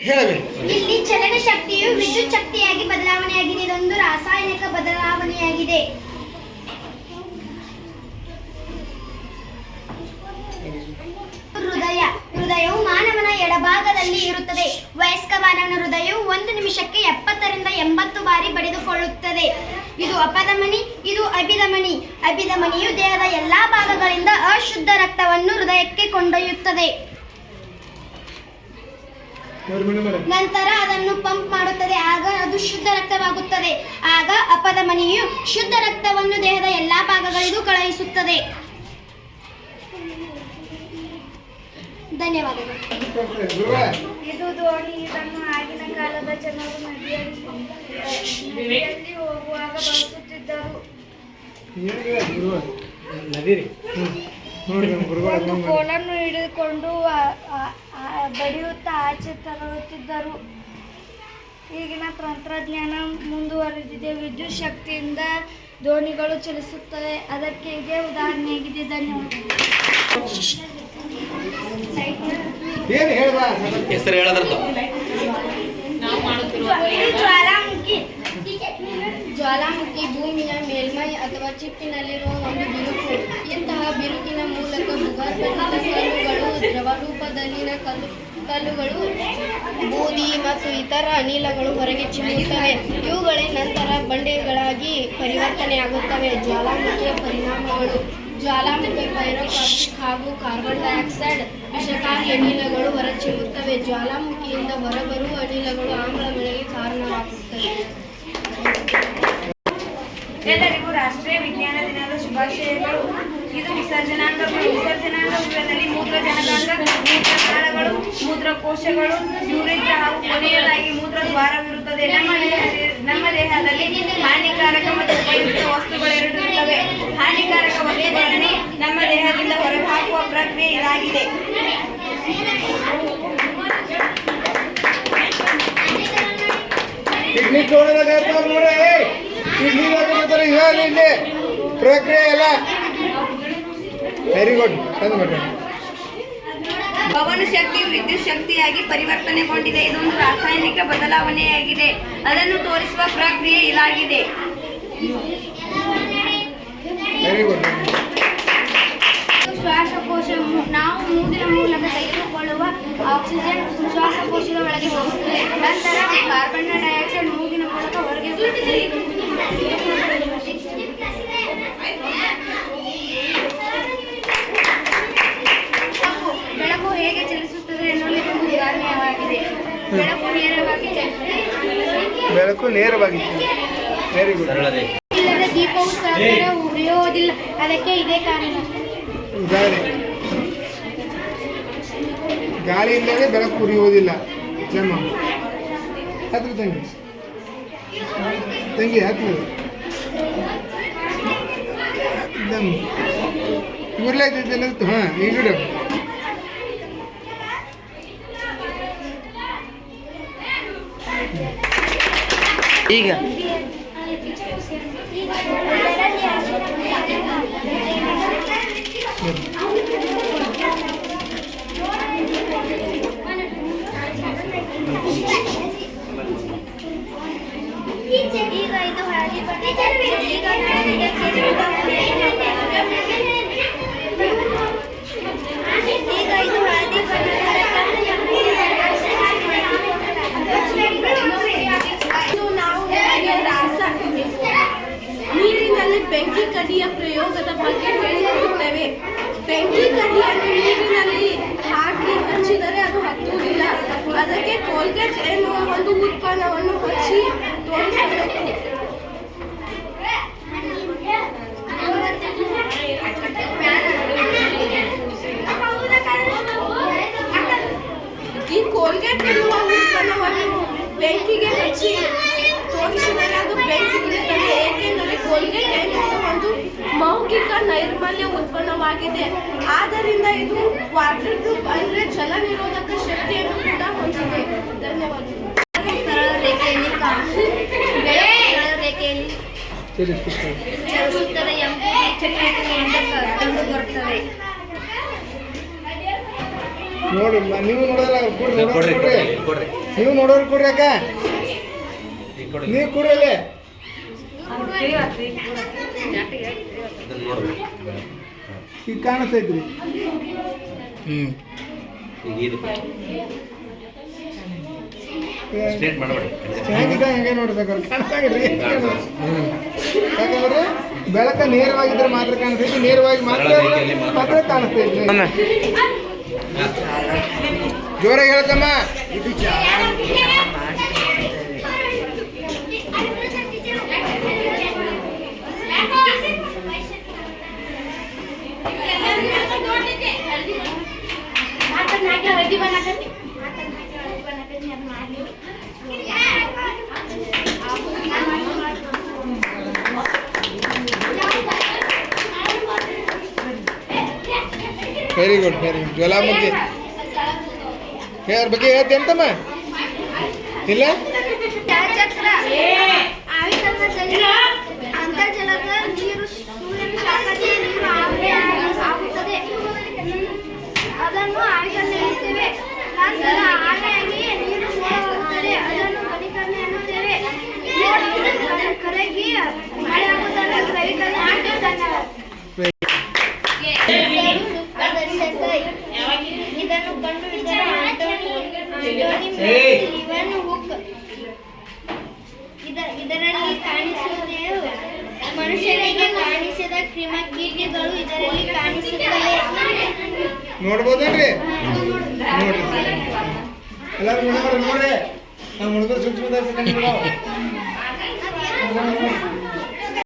ಇಲ್ಲಿ ಚಲನ ಶಕ್ತಿಯು ವಿದ್ಯುತ್ ಶಕ್ತಿಯಾಗಿ ಬದಲಾವಣೆಯಾಗಿದೆ. ಇದೊಂದು ರಾಸಾಯನಿಕ ಬದಲಾವಣೆಯಾಗಿದೆ. ಹೃದಯವು ಮಾನವನ ಎಡಭಾಗದಲ್ಲಿ ಇರುತ್ತದೆ. ವಯಸ್ಕ ಮಾನವನ ಹೃದಯವು 1 ನಿಮಿಷಕ್ಕೆ 70 ರಿಂದ 80 ಬಾರಿ ಬಡಿದುಕೊಳ್ಳುತ್ತದೆ. ಇದು ಅಪಧಮನಿ, ಇದು ಅಭಿಧಮನಿ. ಅಭಿಧಮನಿಯು ದೇಹದ ಎಲ್ಲಾ ಭಾಗಗಳಿಂದ ಅಶುದ್ಧ ರಕ್ತವನ್ನು ಹೃದಯಕ್ಕೆ ಕೊಂಡೊಯ್ಯುತ್ತದೆ. ನಂತರ ಅದನ್ನು ಪಂಪ್ ಮಾಡುತ್ತದೆ. ಆಗ ಅದು ಶುದ್ಧ ರಕ್ತವಾಗುತ್ತದೆ. ಆಗ ಅಪಧಮನಿಯು ಶುದ್ಧ ರಕ್ತವನ್ನು ದೇಹದ ಎಲ್ಲಾ ಭಾಗಗಳಿಗೂ ಕಳುಹಿಸುತ್ತದೆ. ಧನ್ಯವಾದಗಳು. ಇದು ದೋಣಿ. ಇದನ್ನು ಆಗಿನ ಕಾಲದ ಜನರು ನದಿಯಲ್ಲಿ ಹೋಗುವಾಗ ಬಳಸುತ್ತಿದ್ದರು. ಒಂದು ಕೋಲನ್ನು ಹಿಡಿದುಕೊಂಡು ಬಡಿಯುತ್ತಾ ಆಚೆ ತರುತ್ತಿದ್ದರು. ಈಗಿನ ತಂತ್ರಜ್ಞಾನ ಮುಂದುವರೆದಿದೆ. ವಿದ್ಯುತ್ ಶಕ್ತಿಯಿಂದ ದೋಣಿಗಳು ಚಲಿಸುತ್ತವೆ. ಅದಕ್ಕೆ ಇದೇ ಉದಾಹರಣೆಯಾಗಿದೆ. ಧನ್ಯವಾದಗಳು. ಹೆಸರು ಹೇಳೋದ್ರದ್ದು ಜ್ವಾಲಾಮುಖಿ ಭೂಮಿಯ ಮೇಲ್ಮೈ ಅಥವಾ ಚಿಪ್ಪಿನಲ್ಲಿರುವ ಒಂದು ಬಿರುಕು. ಇಂತಹ ಬಿರುಕಿನ ಮೂಲಕ ಭೂಗರ್ಭದ ಕಲ್ಲುಗಳು, ದ್ರವ ರೂಪದಲ್ಲಿನ ಕಲ್ಲುಗಳು, ಬೂದಿ ಮತ್ತು ಇತರ ಅನಿಲಗಳು ಹೊರಗೆ ಚಿಮ್ಮುತ್ತವೆ. ಇವುಗಳೇ ನಂತರ ಬಂಡೆಗಳಾಗಿ ಪರಿವರ್ತನೆಯಾಗುತ್ತವೆ. ಜ್ವಾಲಾಮುಖಿಯ ಪರಿಣಾಮಗಳು: ಜ್ವಾಲಾಮುಖಿ ಪೈರೋಕಾರ್ಟಿಕ್ ಹಾಗೂ ಕಾರ್ಬನ್ ಡೈಆಕ್ಸೈಡ್ ವಿಷಕಾರಿ ಅನಿಲಗಳು ಹೊರಚಿಮ್ಮುತ್ತವೆ. ಜ್ವಾಲಾಮುಖಿಯಿಂದ ಹೊರಬರುವ ಅನಿಲಗಳು ಆಮ್ಲ ಮಳೆಗೆ ಕಾರಣವಾಗುತ್ತವೆ. ಎಲ್ಲರಿಗೂ ರಾಷ್ಟ್ರೀಯ ವಿಜ್ಞಾನ ದಿನದ ಶುಭಾಶಯಗಳು. ಇದು ವಿಸರ್ಜನಾಂಗ ಉಗ್ರದಲ್ಲಿ ಮೂತ್ರಜನಕಾಂಗ, ಮೂತ್ರನಾಳಗಳು, ಮೂತ್ರಕೋಶಗಳು, ಯೂರಿತ್ರ ಹಾಗೂ ಕೊನೆಯದಾಗಿ ಮೂತ್ರದ್ವಾರವಿರುತ್ತದೆ. ನಮ್ಮ ದೇಹದಲ್ಲಿ ಹಾನಿಕಾರಕ ಮತ್ತು ಉಪಯುಕ್ತ ವಸ್ತುಗಳೆರಡು ಇರುತ್ತವೆ. ಹಾನಿಕಾರಕ ವಸ್ತುಗಳನ್ನು ನಮ್ಮ ದೇಹದಿಂದ ಹೊರಹಾಕುವ ಪ್ರಕ್ರಿಯೆ ಇದಾಗಿದೆ. ಪ್ರಕ್ರಿಯೆ ಎಲ್ಲ ವೆರಿ ಗುಡ್. ಪವನ ಶಕ್ತಿಯು ವಿದ್ಯುತ್ ಶಕ್ತಿಯಾಗಿ ಪರಿವರ್ತನೆಗೊಂಡಿದೆ. ಇದೊಂದು ರಾಸಾಯನಿಕ ಬದಲಾವಣೆಯಾಗಿದೆ. ಅದನ್ನು ತೋರಿಸುವ ಪ್ರಕ್ರಿಯೆ ಇದಾಗಿದೆ. Very good. ಶ್ವಾಸಕೋಶ. ನಾವು ಮೂಗಿನ ಮೂಲಕ ತೆಗೆದುಕೊಳ್ಳುವ ಆಕ್ಸಿಜನ್ ಶ್ವಾಸಕೋಶದ ಒಳಗೆ ಹೋಗುತ್ತದೆ. ನಂತರ ಕಾರ್ಬನ್ ಡೈಆಕ್ಸೈಡ್ ಮೂಗಿನ ಮೂಲಕ ಹೊರಗೆ ಬರುತ್ತದೆ. ಬೆಳಕು ಹೇಗೆ ಚಲಿಸುತ್ತದೆ ಎನ್ನುವುದಕ್ಕೆ ಒಂದು ಉದಾಹರಣೆಯಾಗಿದೆ. ಬೆಳಕು ನೇರವಾಗಿ ವೆರಿ ಗುಡ್. ಇಲ್ಲದ ದೀಪವು ಸರಳ ಉರಿಯುವುದಿಲ್ಲ. ಅದಕ್ಕೆ ಇದೇ ಕಾರಣ. ಗಾಳಿ ಇಲ್ಲದೆ ಬೆಳಕು ಉರಿಯುವುದಿಲ್ಲ. ಹತ್ರ ತಂಗಿ ಹತ್ರ ಇರ್ಲಾಯ್ತು. ಹಾಂ ಈಗ ಈಗ ಇದು ಹಳದಿ ಬಣ್ಣ. ನೀರಿನಲ್ಲಿ ಬೆಂಕಿ ಕಡ್ಡಿಯ ಪ್ರಯೋಗದ ಬಗ್ಗೆ ಹೇಳಿಕೊಡುತ್ತೇವೆ. ಬೆಂಕಿ ಕಡ್ಡಿಯನ್ನು ನೀರಿನಲ್ಲಿ ಹಾಕಿ ಹಚ್ಚಿದರೆ ಅದು ಹತ್ತುವುದಿಲ್ಲ. ಅದಕ್ಕೆ ಕೋಲ್ಗೇಟ್ ಎನ್ನುವ ಒಂದು ಉತ್ಪನ್ನವನ್ನು ಹಚ್ಚಿ ತೋರಿಸಬೇಕು. ಈ ಕೋಲ್ಗೇಟ್ ಎನ್ನುವ ಉತ್ಪನ್ನವನ್ನು ಬೆಂಕಿಗೆ ಹಚ್ಚಿ ತೋರಿಸಿದರೆ ಅದು ಬೆಂಕಿ ಬಿಡುತ್ತದೆ. ಏಕೆಂದರೆ ಕೋಲ್ಗೇಟ್ ಎನ್ನುವ ಒಂದು ಮೌಖಿಕ ನೈರ್ಮಲ್ಯ ಉತ್ಪನ್ನವಾಗಿದೆ. ಆದ್ದರಿಂದ ಇದು ವಾಟರ್ ಪ್ರೂಫ್ ಅಂದರೆ ಜಲ ನಿರೋಧಕ ಶಕ್ತಿಯನ್ನು ಕೂಡ ಹೊಂದಿದೆ. ಧನ್ಯವಾದಗಳು. ಸರಳ ರೇಖೆಯಲ್ಲಿ ಚಲಿಸುತ್ತದೆ ಎಂಬುದು ಚಟುವಟಿಕೆಯಿಂದ ಕಂಡು ಬರುತ್ತದೆ. ನೋಡಿ ನೀವು ನೋಡೋಲ್ಲ. ಕೊಡ್ರಿ ನೀವು ನೋಡೋರು ಕೊಡ್ರಿ ಅಕ್ಕ ನೀವು ಕೊಡ್ರಿ ಈಗ ಕಾಣಿಸ್ತೈತ್ರಿ ಸ್ಟ್ರೇಟ್ ಮಾಡಬೇಡಿ. ಹೆಂಗಿದೆ ಹಂಗೆ ನೋಡ್ಬೇಕಾದ್ರೆ ಕಾಣಿಸ್ತಾಗ್ರಿ ಯಾಕಂದ್ರೆ ಬೆಳಕ ನೇರವಾಗಿದ್ರೆ ಮಾತ್ರ ಕಾಣಿಸ್ತೈತಿ ನೇರವಾಗಿ ಮಾತ್ರ ಕಾಣಿಸ್ತೈತಿ ಜೋರಾಗಿ ಹೇಳ್ತಮ್ಮ ವೆರಿ ಗುಡ್ ಜ್ವಾಲಾಮುಖಿ ಅದ್ರ ಬಗ್ಗೆ ಹೇಳ್ತಿ ಅಂತಮ್ಮ ಇಲ್ಲ ಚಕ್ರ ಅಂತರ್ಜಲದ ನೀರು ಸೂರ್ಯನ ಶಾಖಕ್ಕೆ ನೀರು ಆಗುತ್ತದೆ ಅದನ್ನು ಆವಿಕರಣ ಎನ್ನುತ್ತೇವೆ ನಂತರ ಆವಿಯಾಗಿ ನೀರು ಹೋಗುತ್ತದೆ ಅದನ್ನು ಘನೀಕರಣ ಎನ್ನುತ್ತೇವೆ ಕರಗಿ ಮಳೆಯಾಗುವುದನ್ನು ದ್ರವೀಕರಣ ಇದನ್ನು ಕಂಡುಹಿಡಿದ ಲಿವನ್ ಹುಕ್ ಇದರಲ್ಲಿ ಕಾಣಿಸುವುದು ಮನುಷ್ಯರಿಗೆ ಕಾಣಿಸಿದ ಕ್ರಿಮಿಕೀಟಗಳು ಇದರಲ್ಲಿ ಕಾಣಿಸುತ್ತವೆ ನೋಡ್ಬೋದೇನ್ರಿ ನೋಡ್ರಿ ಎಲ್ಲರೂ ನೋಡ್ರಿ ನಾವು ಹುಡುಗರು ಸೂಕ್ಷ್ಮದರ್ಶಕ